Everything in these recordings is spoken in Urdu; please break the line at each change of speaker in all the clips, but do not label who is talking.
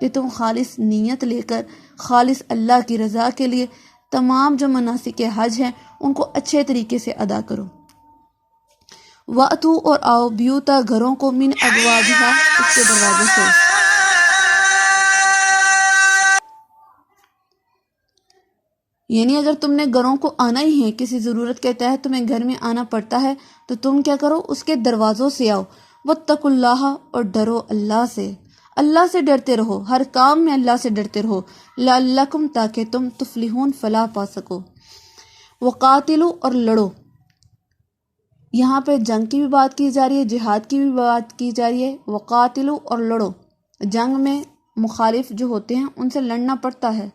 کہ تم خالص نیت لے کر خالص اللہ کی رضا کے لیے تمام جو مناسک حج ہیں ان کو اچھے طریقے سے ادا کرو۔ وَأْتُوا اور آؤ بیوتا گھروں کو من ابوابہا اس کے دروازوں سے۔ یعنی اگر تم نے گھروں کو آنا ہی ہے، کسی ضرورت کے تحت تمہیں گھر میں آنا پڑتا ہے تو تم کیا کرو، اس کے دروازوں سے آؤ۔ وَاتَّقُوا اللَّهَ اور ڈرو اللہ سے، اللہ سے ڈرتے رہو، ہر کام میں اللہ سے ڈرتے رہو، لعلکم تاکہ تم تفلحون فلاح پا سکو۔ وقاتلوا اور لڑو، یہاں پہ جنگ کی بھی بات کی جا رہی ہے، جہاد کی بھی بات کی جا رہی ہے۔ وقاتلوا اور لڑو، جنگ میں مخالف جو ہوتے ہیں ان سے لڑنا پڑتا ہے،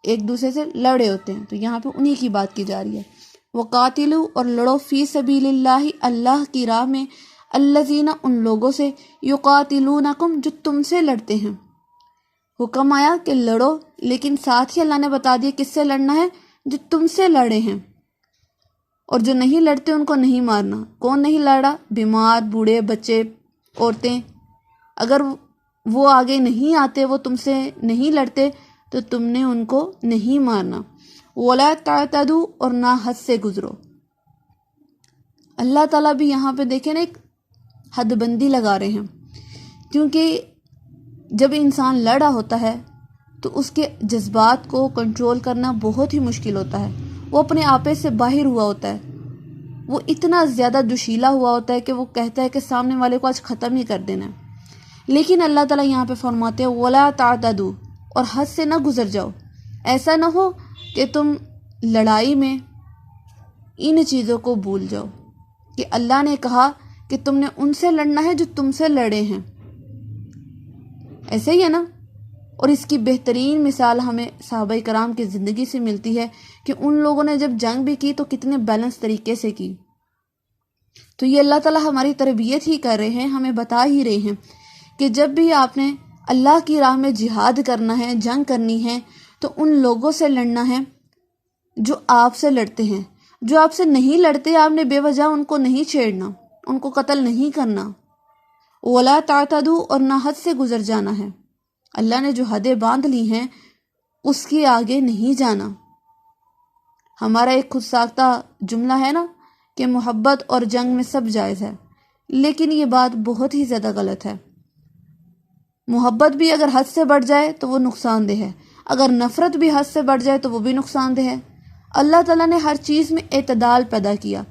ایک دوسرے سے لڑے ہوتے ہیں، تو یہاں پہ انہی کی بات کی جا رہی ہے۔ وقاتلوا اور لڑو فی سبیل اللہ اللہ کی راہ میں، الذین ان لوگوں سے، یقاتلونکم جو تم سے لڑتے ہیں۔ حکم آیا کہ لڑو، لیکن ساتھ ہی اللہ نے بتا دیا کس سے لڑنا ہے، جو تم سے لڑے ہیں، اور جو نہیں لڑتے ان کو نہیں مارنا۔ کون نہیں لڑا؟ بیمار، بوڑھے، بچے، عورتیں۔ اگر وہ آگے نہیں آتے، وہ تم سے نہیں لڑتے تو تم نے ان کو نہیں مارنا۔ وَلَا تَعْتَدُوا اور نہ حد سے گزرو۔ اللہ تعالیٰ بھی یہاں پہ دیکھیں نا ایک حد بندی لگا رہے ہیں، کیونکہ جب انسان لڑا ہوتا ہے تو اس کے جذبات کو کنٹرول کرنا بہت ہی مشکل ہوتا ہے، وہ اپنے آپے سے باہر ہوا ہوتا ہے، وہ اتنا زیادہ جوشیلا ہوا ہوتا ہے کہ وہ کہتا ہے کہ سامنے والے کو آج ختم ہی کر دینا ہے۔ لیکن اللہ تعالیٰ یہاں پہ فرماتے ہیں وَلَا تَعْتَدُوا اور حد سے نہ گزر جاؤ۔ ایسا نہ ہو کہ تم لڑائی میں ان چیزوں کو بھول جاؤ کہ اللہ نے کہا کہ تم نے ان سے لڑنا ہے جو تم سے لڑے ہیں، ایسے ہی ہے نا۔ اور اس کی بہترین مثال ہمیں صحابہ کرام کی زندگی سے ملتی ہے کہ ان لوگوں نے جب جنگ بھی کی تو کتنے بیلنس طریقے سے کی۔ تو یہ اللہ تعالیٰ ہماری تربیت ہی کر رہے ہیں، ہمیں بتا ہی رہے ہیں کہ جب بھی آپ نے اللہ کی راہ میں جہاد کرنا ہے، جنگ کرنی ہے، تو ان لوگوں سے لڑنا ہے جو آپ سے لڑتے ہیں۔ جو آپ سے نہیں لڑتے، آپ نے بے وجہ ان کو نہیں چھیڑنا، ان کو قتل نہیں کرنا۔ وَلَا تَعْتَدُوا اور نہ حد سے گزر جانا ہے، اللہ نے جو حدیں باندھ لی ہیں اس کے آگے نہیں جانا۔ ہمارا ایک خود ساختہ جملہ ہے نا کہ محبت اور جنگ میں سب جائز ہے، لیکن یہ بات بہت ہی زیادہ غلط ہے۔ محبت بھی اگر حد سے بڑھ جائے تو وہ نقصان دہ ہے، اگر نفرت بھی حد سے بڑھ جائے تو وہ بھی نقصان دہ ہے۔ اللہ تعالیٰ نے ہر چیز میں اعتدال پیدا کیا،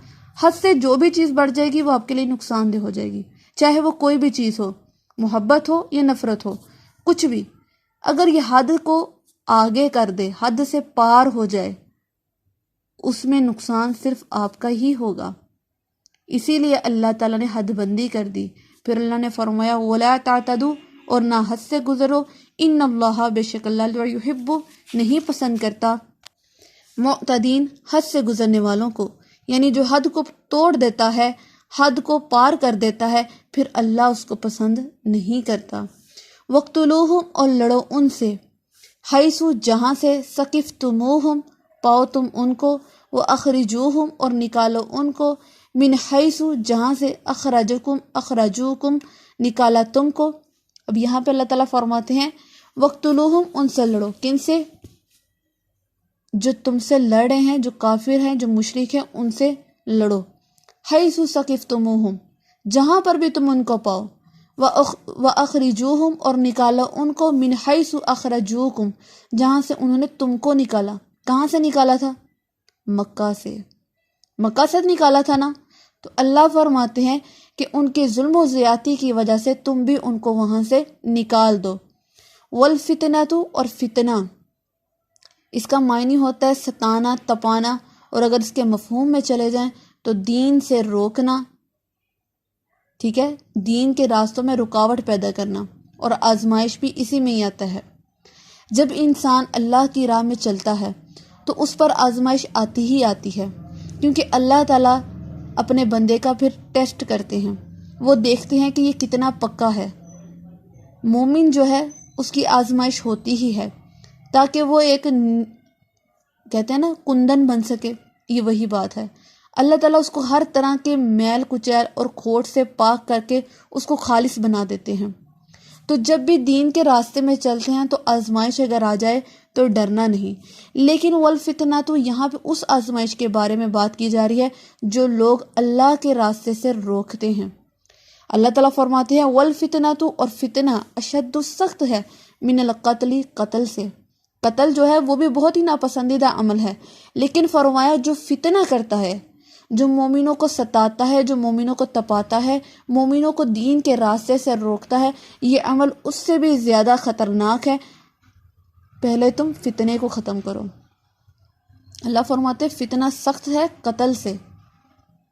حد سے جو بھی چیز بڑھ جائے گی وہ آپ کے لیے نقصان دہ ہو جائے گی، چاہے وہ کوئی بھی چیز ہو، محبت ہو یا نفرت ہو، کچھ بھی۔ اگر یہ حد کو آگے کر دے، حد سے پار ہو جائے، اس میں نقصان صرف آپ کا ہی ہوگا۔ اسی لیے اللہ تعالیٰ نے حد بندی کر دی۔ پھر اللہ نے فرمایا وَلَا تَعْتَدُوا اور نہ حد سے گزرو، ان اللہ بے شک اللہ یحب نہیں پسند کرتا معتدین حد سے گزرنے والوں کو، یعنی جو حد کو توڑ دیتا ہے، حد کو پار کر دیتا ہے، پھر اللہ اس کو پسند نہیں کرتا۔ وَاقْتُلُوهُمْ اور لڑو ان سے، حیث جہاں سے، ثقفتموہم پاؤ تم ان کو، وَأَخْرِجُوهُمْ اور نکالو ان کو، من حیث جہاں سے، اخرجوکم نکالا تم کو۔ اب یہاں پہ اللہ تعالیٰ فرماتے ہیں وَاقْتُلُوهُمْ ان سے لڑو، کن سے؟ جو تم سے لڑ رہے ہیں، جو کافر ہیں، جو مشرک ہیں، ان سے لڑو۔ حیث ثقفتموہم جہاں پر بھی تم ان کو پاؤ، وَأَخْرِجُوهُمْ اور نکالو ان کو، من حیث اخرجوکم جہاں سے انہوں نے تم کو نکالا۔ کہاں سے نکالا تھا؟ مکہ سے، مکہ سے نکالا تھا نا۔ تو اللہ فرماتے ہیں کہ ان کے ظلم و زیادتی کی وجہ سے تم بھی ان کو وہاں سے نکال دو۔ والفتنۃ اور فتنہ، اس کا معنی ہوتا ہے ستانا، تپانا، اور اگر اس کے مفہوم میں چلے جائیں تو دین سے روکنا، ٹھیک ہے، دین کے راستوں میں رکاوٹ پیدا کرنا، اور آزمائش بھی اسی میں ہی آتا ہے۔ جب انسان اللہ کی راہ میں چلتا ہے تو اس پر آزمائش آتی ہی آتی ہے، کیونکہ اللہ تعالیٰ اپنے بندے کا پھر ٹیسٹ کرتے ہیں، وہ دیکھتے ہیں کہ یہ کتنا پکا ہے۔ مومن جو ہے اس کی آزمائش ہوتی ہی ہے، تاکہ وہ ایک کہتے ہیں نا کندن بن سکے، یہ وہی بات ہے۔ اللہ تعالیٰ اس کو ہر طرح کے میل کچیل اور کھوٹ سے پاک کر کے اس کو خالص بنا دیتے ہیں۔ تو جب بھی دین کے راستے میں چلتے ہیں تو آزمائش اگر آ جائے تو ڈرنا نہیں. لیکن والفتنہ تو یہاں پہ اس آزمائش کے بارے میں بات کی جا رہی ہے جو لوگ اللہ کے راستے سے روکتے ہیں. اللہ تعالیٰ فرماتے ہیں والفتنہ تو، اور فتنہ اشد سخت ہے من القتل، قتل سے. قتل جو ہے وہ بھی بہت ہی ناپسندیدہ عمل ہے، لیکن فرمایا جو فتنہ کرتا ہے، جو مومنوں کو ستاتا ہے، جو مومنوں کو تپاتا ہے، مومنوں کو دین کے راستے سے روکتا ہے، یہ عمل اس سے بھی زیادہ خطرناک ہے. پہلے تم فتنے کو ختم کرو. اللہ فرماتے فتنہ سخت ہے قتل سے.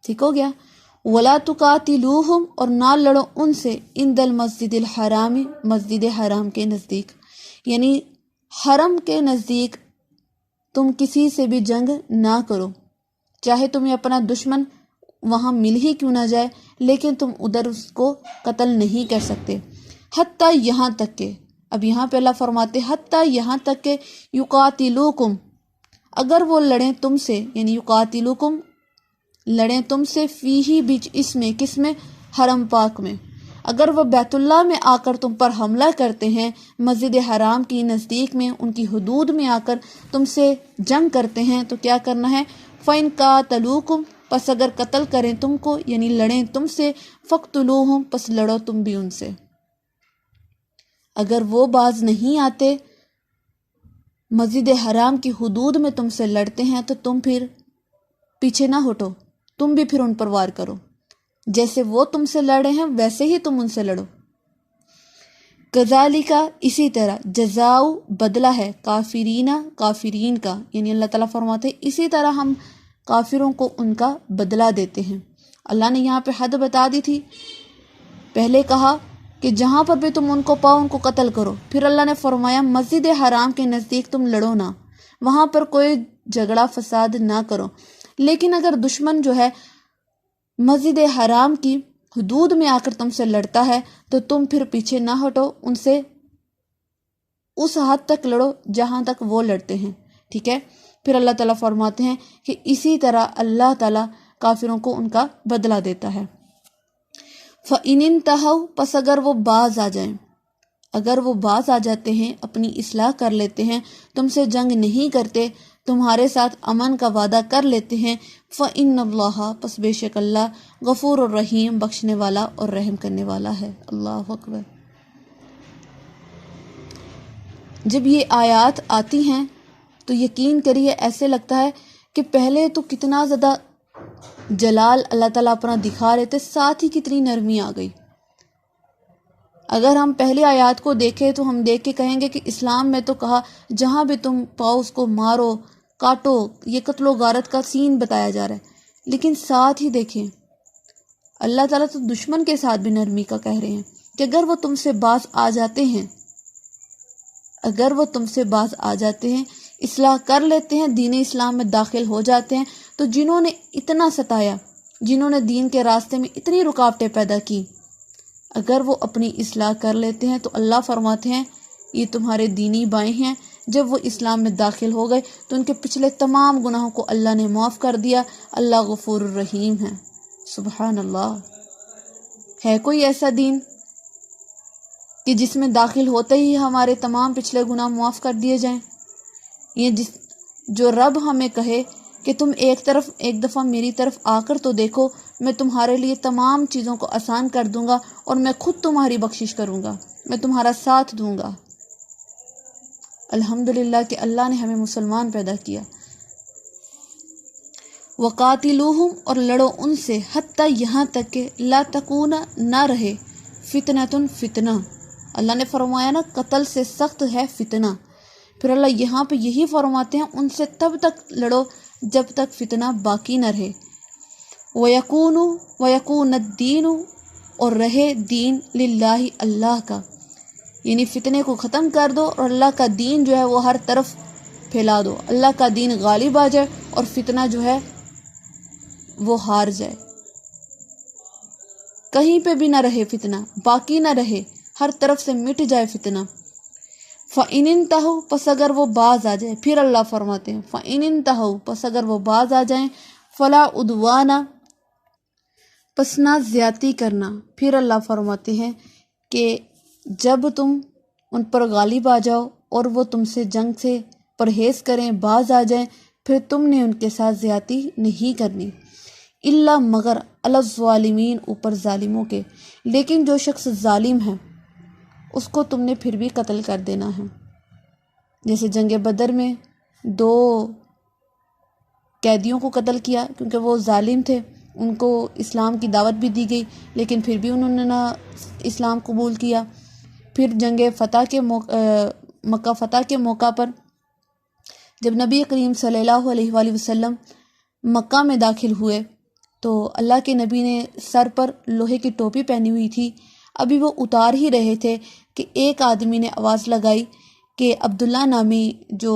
ٹھیک ہو گیا. وَلَا تُقَاتِلُوهُمْ، اور نہ لڑو ان سے عند المسجد الحرام، مسجد حرام کے نزدیک، یعنی حرم کے نزدیک تم کسی سے بھی جنگ نہ کرو، چاہے تمہیں اپنا دشمن وہاں مل ہی کیوں نہ جائے، لیکن تم ادھر اس کو قتل نہیں کر سکتے. حتیٰ یہاں تک کہ، اب یہاں پہ اللہ فرماتے حتیٰ یہاں تک کہ یقاتلوکم، اگر وہ لڑیں تم سے، یعنی یقاتلوکم لڑیں تم سے، فیہی بیچ اس میں، کس میں؟ حرم پاک میں. اگر وہ بیت اللہ میں آ کر تم پر حملہ کرتے ہیں، مسجد حرام کی نزدیک میں، ان کی حدود میں آ کر تم سے جنگ کرتے ہیں، تو کیا کرنا ہے؟ فَإِن قَاتَلُوكُمْ، پس اگر قتل کریں تم کو، یعنی لڑیں تم سے، فَاقْتُلُوهُمْ، پس لڑو تم بھی ان سے. اگر وہ باز نہیں آتے، مسجد حرام کی حدود میں تم سے لڑتے ہیں، تو تم پھر پیچھے نہ ہٹو، تم بھی پھر ان پر وار کرو. جیسے وہ تم سے لڑے ہیں ویسے ہی تم ان سے لڑو. کذالک، اسی طرح، جزاؤ، بدلہ ہے، کافرین، کافرین کا، یعنی اللہ تعالیٰ فرماتے ہیں اسی طرح ہم کافروں کو ان کا بدلہ دیتے ہیں. اللہ نے یہاں پہ حد بتا دی تھی. پہلے کہا کہ جہاں پر بھی تم ان کو پاؤ ان کو قتل کرو. پھر اللہ نے فرمایا مسجد حرام کے نزدیک تم لڑو نہ، وہاں پر کوئی جھگڑا فساد نہ کرو. لیکن اگر دشمن جو ہے مسجد حرام کی حدود میں آ کر تم سے لڑتا ہے تو تم پھر پیچھے نہ ہٹو، ان سے اس حد تک لڑو جہاں تک وہ لڑتے ہیں. ٹھیک ہے. پھر اللہ تعالیٰ فرماتے ہیں کہ اسی طرح اللہ تعالیٰ کافروں کو ان کا بدلہ دیتا ہے. فَإِنِ انْتَهَوْا، پس اگر وہ باز آ جائیں، اگر وہ باز آ جاتے ہیں، اپنی اصلاح کر لیتے ہیں، تم سے جنگ نہیں کرتے، تمہارے ساتھ امن کا وعدہ کر لیتے ہیں، فَإِنَّ اللَّهَ، پس بے شک اللہ، غفور الرحیم، بخشنے والا اور رحم کرنے والا ہے. اللہ اکبر. جب یہ آیات آتی ہیں تو یقین کریے ایسے لگتا ہے کہ پہلے تو کتنا زیادہ جلال اللہ تعالیٰ اپنا دکھا رہے تھے، ساتھ ہی کتنی نرمی آ گئی. اگر ہم پہلی آیات کو دیکھیں تو ہم دیکھ کے کہیں گے کہ اسلام میں تو کہا جہاں بھی تم پاؤ اس کو مارو، کاٹو، یہ قتل و غارت کا سین بتایا جا رہا ہے. لیکن ساتھ ہی دیکھیں اللہ تعالیٰ تو دشمن کے ساتھ بھی نرمی کا کہہ رہے ہیں کہ اگر وہ تم سے باز آ جاتے ہیں، اگر وہ تم سے باز آ جاتے ہیں، اصلاح کر لیتے ہیں، دین اسلام میں داخل ہو جاتے ہیں، تو جنہوں نے اتنا ستایا، جنہوں نے دین کے راستے میں اتنی رکاوٹیں پیدا کی، اگر وہ اپنی اصلاح کر لیتے ہیں تو اللہ فرماتے ہیں یہ تمہارے دینی بھائی ہیں. جب وہ اسلام میں داخل ہو گئے تو ان کے پچھلے تمام گناہوں کو اللہ نے معاف کر دیا. اللہ غفور الرحیم ہے. سبحان اللہ. ہے کوئی ایسا دین کہ جس میں داخل ہوتے ہی ہمارے تمام پچھلے گناہ معاف کر دیے جائیں؟ یہ جو رب ہمیں کہے کہ تم ایک دفعہ میری طرف آ کر تو دیکھو، میں تمہارے لیے تمام چیزوں کو آسان کر دوں گا اور میں خود تمہاری بخشش کروں گا، میں تمہارا ساتھ دوں گا. الحمدللہ کہ اللہ نے ہمیں مسلمان پیدا کیا. وقاتلوہم، اور لڑو ان سے، حتیٰ یہاں تک کہ لا تکون، نہ رہے، فتنۃ، فتنہ. اللہ نے فرمایا نا قتل سے سخت ہے فتنہ. پھر اللہ یہاں پہ یہی فرماتے ہیں ان سے تب تک لڑو جب تک فتنہ باقی نہ رہے. وَيَكُونَ الدِّينُ، اور رہے دین، للہ، اللہ کا، یعنی فتنے کو ختم کر دو اور اللہ کا دین جو ہے وہ ہر طرف پھیلا دو، اللہ کا دین غالب آ جائے اور فتنہ جو ہے وہ ہار جائے. کہیں پہ بھی نہ رہے فتنہ، باقی نہ رہے، ہر طرف سے مٹ جائے فتنہ. فَإِنِ انْتَهَوْا، پس اگر وہ باز آ جائیں. پھر اللہ فرماتے ہیں فَإِنِ انْتَهَوْا، پس اگر وہ باز آ جائیں، فَلَا عُدْوَانَ، پس نہ زیادتی کرنا. پھر اللہ فرماتے ہیں کہ جب تم ان پر غالب آ جاؤ اور وہ تم سے جنگ سے پرہیز کریں، باز آ جائیں، پھر تم نے ان کے ساتھ زیادتی نہیں کرنی، الا مگر علی الظالمین، اوپر ظالموں کے، لیکن جو شخص ظالم ہے اس کو تم نے پھر بھی قتل کر دینا ہے۔ جیسے جنگ بدر میں 2 قیدیوں کو قتل کیا کیونکہ وہ ظالم تھے، ان کو اسلام کی دعوت بھی دی گئی لیکن پھر بھی انہوں نے نہ اسلام قبول کیا۔ پھر جنگ فتح کے مکہ فتح کے موقع پر جب نبی کریم صلی اللہ علیہ وآلہ وسلم مکہ میں داخل ہوئے تو اللہ کے نبی نے سر پر لوہے کی ٹوپی پہنی ہوئی تھی، ابھی وہ اتار ہی رہے تھے کہ ایک آدمی نے آواز لگائی کہ عبداللہ نامی جو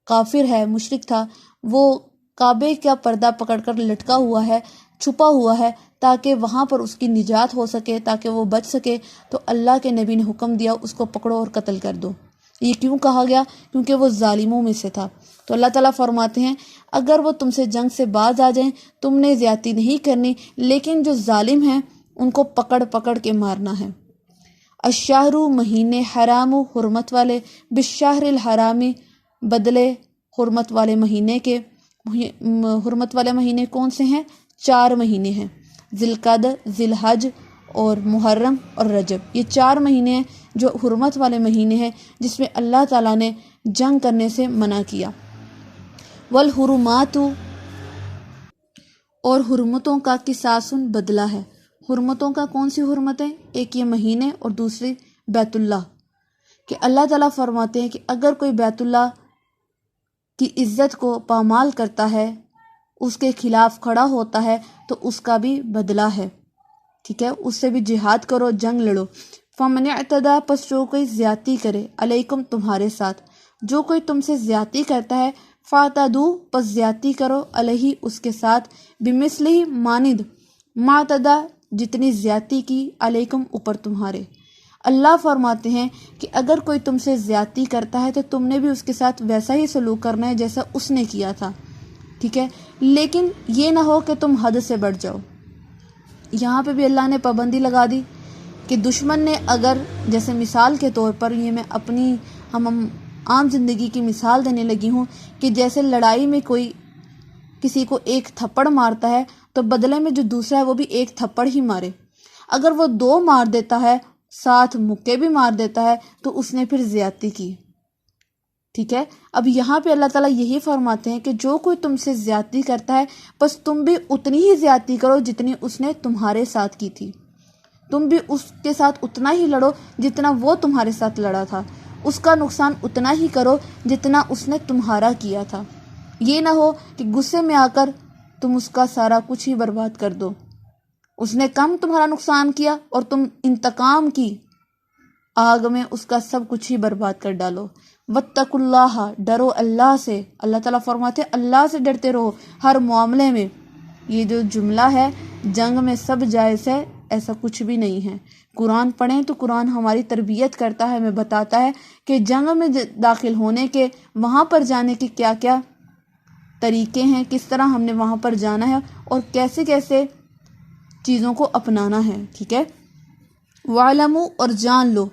کافر ہے، مشرک تھا، وہ کعبے کا پردہ پکڑ کر لٹکا ہوا ہے، چھپا ہوا ہے، تاکہ وہاں پر اس کی نجات ہو سکے، تاکہ وہ بچ سکے۔ تو اللہ کے نبی نے حکم دیا اس کو پکڑو اور قتل کر دو۔ یہ کیوں کہا گیا؟ کیونکہ وہ ظالموں میں سے تھا۔ تو اللہ تعالیٰ فرماتے ہیں اگر وہ تم سے جنگ سے باز آ جائیں، تم نے زیادتی نہیں کرنی، لیکن جو ظالم ہیں ان کو پکڑ پکڑ کے مارنا ہے۔ الشہر مہینے، حرام حرمت والے، بالشہر الحرامی بدلے حرمت والے مہینے کے۔ حرمت والے مہینے کون سے ہیں؟ 4 مہینے ہیں، ذی القعدہ، ذی الحج اور محرم اور رجب۔ یہ 4 مہینے ہیں جو حرمت والے مہینے ہیں، جس میں اللہ تعالیٰ نے جنگ کرنے سے منع کیا۔ والحرمات، اور حرمتوں کا قصاص بدلہ ہے۔ حرمتوں کا کون سی حرمتیں؟ ایک یہ مہینے اور دوسری بیت اللہ، کہ اللہ تعالیٰ فرماتے ہیں کہ اگر کوئی بیت اللہ کی عزت کو پامال کرتا ہے، اس کے خلاف کھڑا ہوتا ہے تو اس کا بھی بدلہ ہے، ٹھیک ہے، اس سے بھی جہاد کرو، جنگ لڑو۔ فمن اعتدی، پس جو کوئی زیادتی کرے، علیکم، تمہارے ساتھ، جو کوئی تم سے زیادتی کرتا ہے، فاعتدوا، پس زیادتی کرو، علیہ، اس کے ساتھ، بمثلہ، مانند، ما اعتدی، جتنی زیادتی کی، علیکم، اوپر تمہارے۔ اللہ فرماتے ہیں کہ اگر کوئی تم سے زیادتی کرتا ہے تو تم نے بھی اس کے ساتھ ویسا ہی سلوک کرنا ہے جیسا اس نے کیا تھا، ٹھیک ہے، لیکن یہ نہ ہو کہ تم حد سے بڑھ جاؤ۔ یہاں پہ بھی اللہ نے پابندی لگا دی کہ دشمن نے اگر، جیسے مثال کے طور پر، یہ میں اپنی ہم عام زندگی کی مثال دینے لگی ہوں، کہ جیسے لڑائی میں کوئی کسی کو ایک تھپڑ مارتا ہے تو بدلے میں جو دوسرا ہے وہ بھی ایک تھپڑ ہی مارے۔ اگر وہ 2 مار دیتا ہے، 7 مکے بھی مار دیتا ہے، تو اس نے پھر زیادتی کی، ٹھیک ہے۔ اب یہاں پہ اللہ تعالیٰ یہی فرماتے ہیں کہ جو کوئی تم سے زیادتی کرتا ہے بس تم بھی اتنی ہی زیادتی کرو جتنی اس نے تمہارے ساتھ کی تھی، تم بھی اس کے ساتھ اتنا ہی لڑو جتنا وہ تمہارے ساتھ لڑا تھا، اس کا نقصان اتنا ہی کرو جتنا اس نے تمہارا کیا تھا۔ یہ نہ ہو کہ غصے میں آ کر تم اس کا سارا کچھ ہی برباد کر دو، اس نے کم تمہارا نقصان کیا اور تم انتقام کی آگ میں اس کا سب کچھ ہی برباد کر ڈالو۔ واتقوا اللہ، ڈرو اللہ سے۔ اللہ تعالیٰ فرماتے ہیں اللہ سے ڈرتے رہو ہر معاملے میں۔ یہ جو جملہ ہے جنگ میں سب جائز ہے، ایسا کچھ بھی نہیں ہے۔ قرآن پڑھیں تو قرآن ہماری تربیت کرتا ہے، ہمیں بتاتا ہے کہ جنگ میں داخل ہونے کے، وہاں پر جانے کے کیا کیا طریقے ہیں، کس طرح ہم نے وہاں پر جانا ہے اور کیسے کیسے چیزوں کو اپنانا ہے، ٹھیک ہے۔ وَاعْلَمُوا، اور جان لو،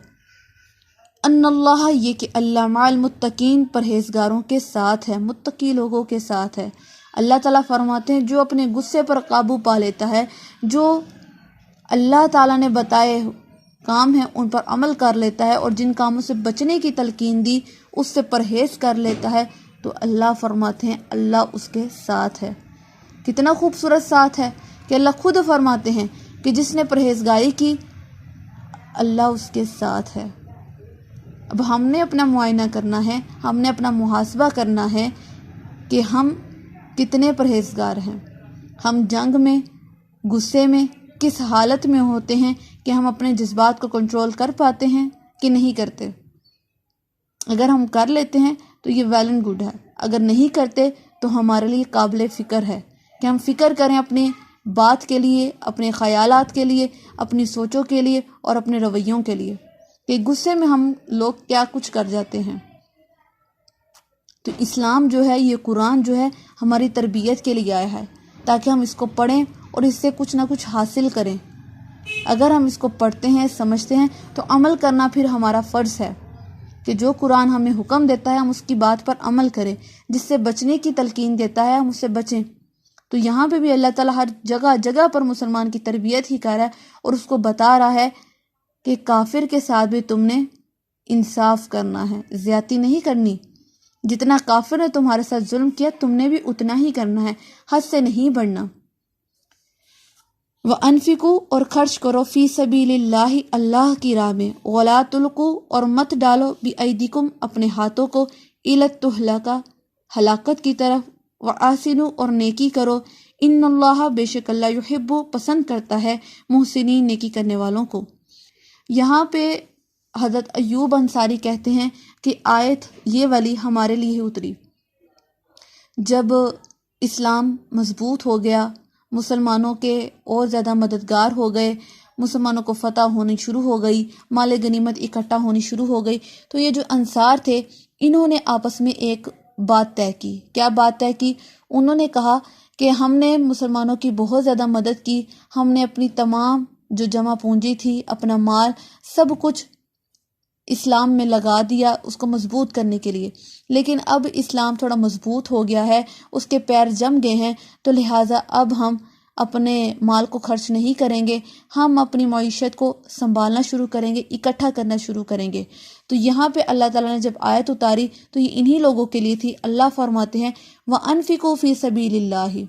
ان اللہ، یہ کہ اللہ، مع المتقین، پرہیزگاروں کے ساتھ ہے، متقی لوگوں کے ساتھ ہے۔ اللہ تعالیٰ فرماتے ہیں جو اپنے غصے پر قابو پا لیتا ہے، جو اللہ تعالیٰ نے بتائے کام ہیں ان پر عمل کر لیتا ہے اور جن کاموں سے بچنے کی تلقین دی اس سے پرہیز کر لیتا ہے، تو اللہ فرماتے ہیں اللہ اس کے ساتھ ہے۔ کتنا خوبصورت ساتھ ہے کہ اللہ خود فرماتے ہیں کہ جس نے پرہیزگاری کی اللہ اس کے ساتھ ہے۔ اب ہم نے اپنا معائنہ کرنا ہے، ہم نے اپنا محاسبہ کرنا ہے کہ ہم کتنے پرہیزگار ہیں، ہم جنگ میں، غصے میں کس حالت میں ہوتے ہیں کہ ہم اپنے جذبات کو کنٹرول کر پاتے ہیں کہ نہیں کرتے۔ اگر ہم کر لیتے ہیں تو یہ ویل اینڈ گڈ ہے، اگر نہیں کرتے تو ہمارے لیے قابل فکر ہے کہ ہم فکر کریں اپنی بات کے لیے، اپنے خیالات کے لیے، اپنی سوچوں کے لیے اور اپنے رویوں کے لیے، کہ غصے میں ہم لوگ کیا کچھ کر جاتے ہیں۔ تو اسلام جو ہے، یہ قرآن جو ہے ہماری تربیت کے لیے آیا ہے تاکہ ہم اس کو پڑھیں اور اس سے کچھ نہ کچھ حاصل کریں، اگر ہم اس کو پڑھتے ہیں سمجھتے ہیں تو عمل کرنا پھر ہمارا فرض ہے کہ جو قرآن ہمیں حکم دیتا ہے ہم اس کی بات پر عمل کریں، جس سے بچنے کی تلقین دیتا ہے ہم اس سے بچیں۔ تو یہاں پہ بھی اللہ تعالیٰ ہر جگہ جگہ پر مسلمان کی تربیت ہی کر رہا ہے اور اس کو بتا رہا ہے کہ کافر کے ساتھ بھی تم نے انصاف کرنا ہے، زیادتی نہیں کرنی۔ جتنا کافر نے تمہارے ساتھ ظلم کیا تم نے بھی اتنا ہی کرنا ہے، حد سے نہیں بڑھنا۔ وَأَنفِقُوا اور خرچ کرو فی سبیل اللہ، اللہ کی راہ میں، وَلَا تُلْقُوا اور مت ڈالو بِأَيْدِكُمْ اپنے ہاتھوں کو، إِلَى التَّهْلُكَةِ ہلاکت کی طرف، وَأَحْسِنُوا اور نیکی کرو، إِنَّ اللَّهَ بے شک اللہ يُحِبُّ پسند کرتا ہے محسنین نیکی کرنے والوں کو۔ یہاں پہ حضرت ایوب انصاری کہتے ہیں کہ آیت یہ والی ہمارے لیے اتری جب اسلام مضبوط ہو گیا، مسلمانوں کے اور زیادہ مددگار ہو گئے، مسلمانوں کو فتح ہونی شروع ہو گئی، مال غنیمت اکٹھا ہونی شروع ہو گئی، تو یہ جو انصار تھے انہوں نے آپس میں ایک بات طے کی۔ کیا بات طے کی؟ انہوں نے کہا کہ ہم نے مسلمانوں کی بہت زیادہ مدد کی، ہم نے اپنی تمام جو جمع پونجی تھی، اپنا مال، سب کچھ اسلام میں لگا دیا اس کو مضبوط کرنے کے لیے، لیکن اب اسلام تھوڑا مضبوط ہو گیا ہے، اس کے پیر جم گئے ہیں، تو لہٰذا اب ہم اپنے مال کو خرچ نہیں کریں گے، ہم اپنی معیشت کو سنبھالنا شروع کریں گے، اکٹھا کرنا شروع کریں گے۔ تو یہاں پہ اللہ تعالیٰ نے جب آیت اتاری تو یہ انہی لوگوں کے لیے تھی۔ اللہ فرماتے ہیں وَأَنفِقُوا فِي سَبِيلِ اللَّهِ،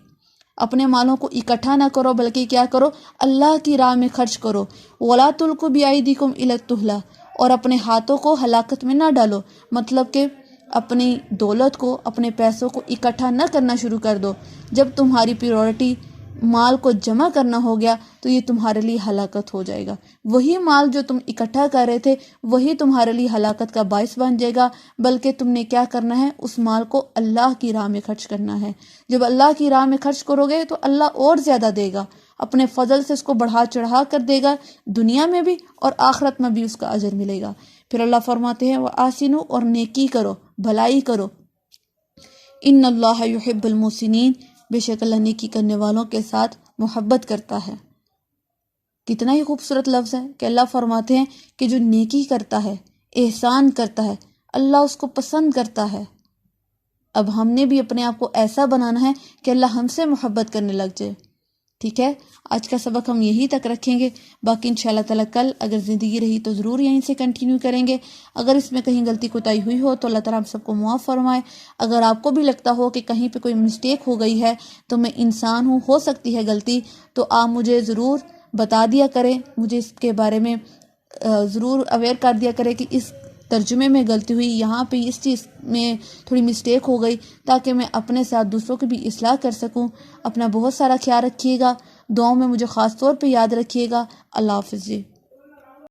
اپنے مالوں کو اکٹھا نہ کرو بلکہ کیا کرو، اللہ کی راہ میں خرچ کرو، وَلَا تُلْقُوا بِأَيْدِيكُمْ إِلَى التَّهْلُكَةِ اور اپنے ہاتھوں کو ہلاکت میں نہ ڈالو، مطلب کہ اپنی دولت کو، اپنے پیسوں کو اکٹھا نہ کرنا شروع کر دو۔ جب تمہاری پریورٹی مال کو جمع کرنا ہو گیا تو یہ تمہارے لیے ہلاکت ہو جائے گا، وہی مال جو تم اکٹھا کر رہے تھے وہی تمہارے لیے ہلاکت کا باعث بن جائے گا، بلکہ تم نے کیا کرنا ہے، اس مال کو اللہ کی راہ میں خرچ کرنا ہے۔ جب اللہ کی راہ میں خرچ کرو گے تو اللہ اور زیادہ دے گا، اپنے فضل سے اس کو بڑھا چڑھا کر دے گا، دنیا میں بھی اور آخرت میں بھی اس کا اجر ملے گا۔ پھر اللہ فرماتے ہیں وَآسِنُوا اور نیکی کرو، بھلائی کرو، إِنَّ اللَّهَ يُحِبُّ الْمُحْسِنِينَ بے شک اللہ نیکی کرنے والوں کے ساتھ محبت کرتا ہے۔ کتنا ہی خوبصورت لفظ ہے کہ اللہ فرماتے ہیں کہ جو نیکی کرتا ہے، احسان کرتا ہے، اللہ اس کو پسند کرتا ہے۔ اب ہم نے بھی اپنے آپ کو ایسا بنانا ہے کہ اللہ ہم سے محبت کرنے لگ جائے۔ ٹھیک ہے، آج کا سبق ہم یہی تک رکھیں گے، باقی انشاءاللہ تعالیٰ کل اگر زندگی رہی تو ضرور یہیں سے کنٹینیو کریں گے۔ اگر اس میں کہیں غلطی کوتاہی ہوئی ہو تو اللہ تعالیٰ ہم سب کو معاف فرمائے۔ اگر آپ کو بھی لگتا ہو کہ کہیں پہ کوئی مسٹیک ہو گئی ہے تو میں انسان ہوں، ہو سکتی ہے غلطی، تو آپ مجھے ضرور بتا دیا کریں، مجھے اس کے بارے میں ضرور اویئر کر دیا کریں کہ اس ترجمے میں غلطی ہوئی، یہاں پہ اس چیز میں تھوڑی مسٹیک ہو گئی، تاکہ میں اپنے ساتھ دوسروں کی بھی اصلاح کر سکوں۔ اپنا بہت سارا خیال رکھیے گا، دعاؤں میں مجھے خاص طور پہ یاد رکھیے گا۔ اللہ حافظ جی۔